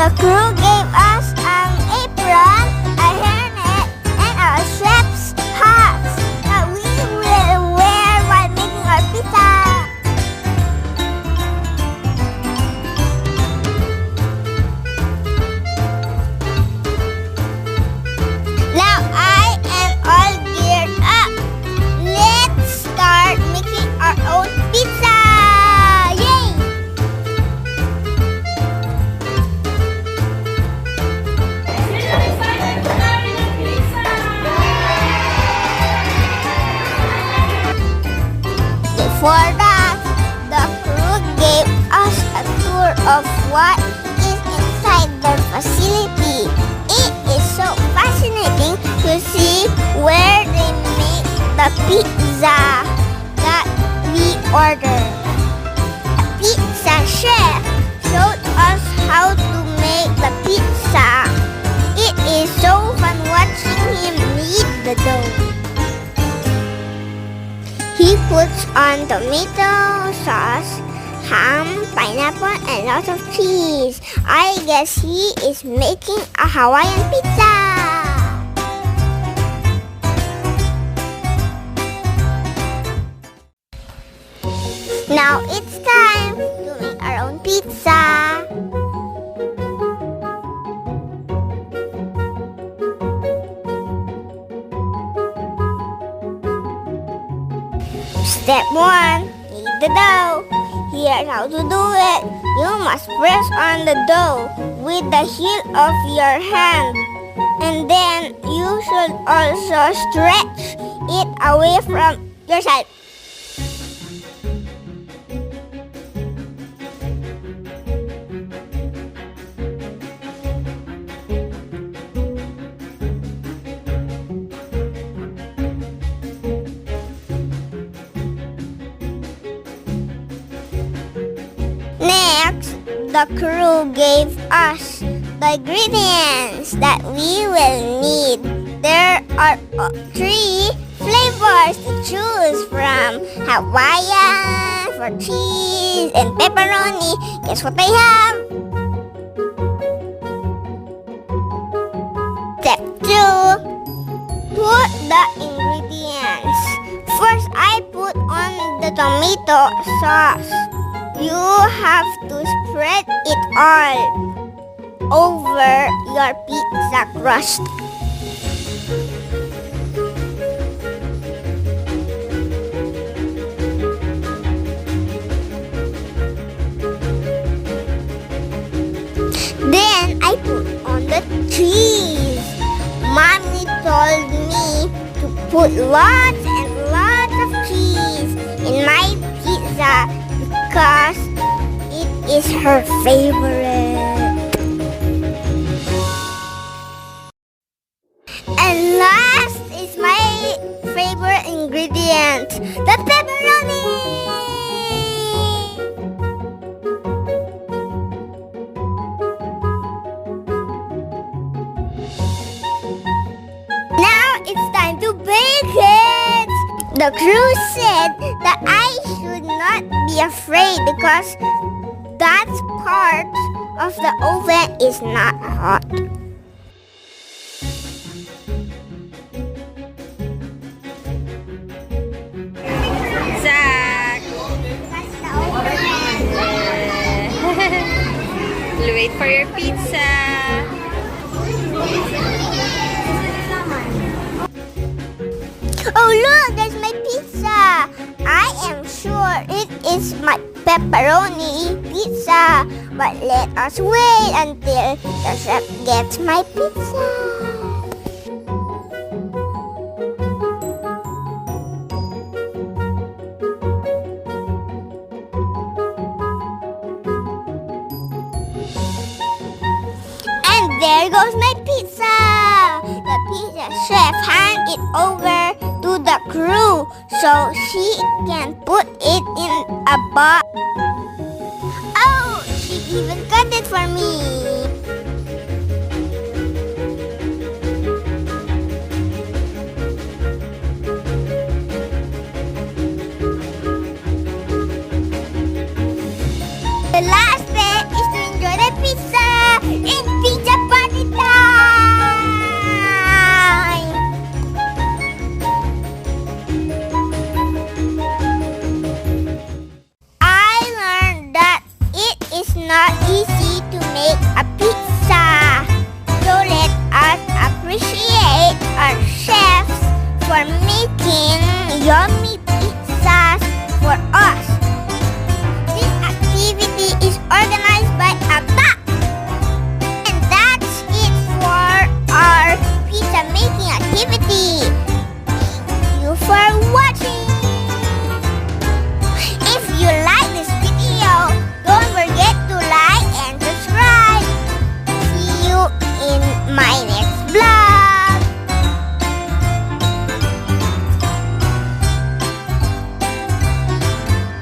The crew gave us an apron, a hairnet, and a chef's hat that we will wear while making our pizza. Now I am all geared up. Let's start making our own pizza. Yay! Before that, the crew gave us a tour of what is inside their facility. It is so fascinating to see where they make the pizza that we ordered. The pizza chef showed us how to make the pizza. It is so fun watching him knead the dough. He puts on tomato sauce, ham, pineapple, and lots of cheese. I guess he is making a Hawaiian pizza. Now it's time to make our own pizza. Step 1. Knead the dough. Here's how to do it. You must press on the dough with the heel of your hand. And then you should also stretch it away from your side. Next, the crew gave us the ingredients that we will need. There are 3 flavors to choose from: Hawaiian for cheese and pepperoni. Guess what I have? Step 2. Put the ingredients. First, I put on the tomato sauce. You have to spread it all over your pizza crust. Then I put on the cheese. Mommy told me to put lots and lots of cheese in my pizza because it is her favorite. And last is my favorite ingredient, the pepperoni. Now it's time to bake it. The crew said that I should not be afraid because that part of the oven is not hot. Zach! We'll wait for your pizza. Oh look, there's my pizza. I am sure it is my pepperoni pizza. But let us wait until the chef gets my pizza. And there goes my pizza. The pizza chef handed it over to the crew so she can put it in a box. Oh, she even cut it for me.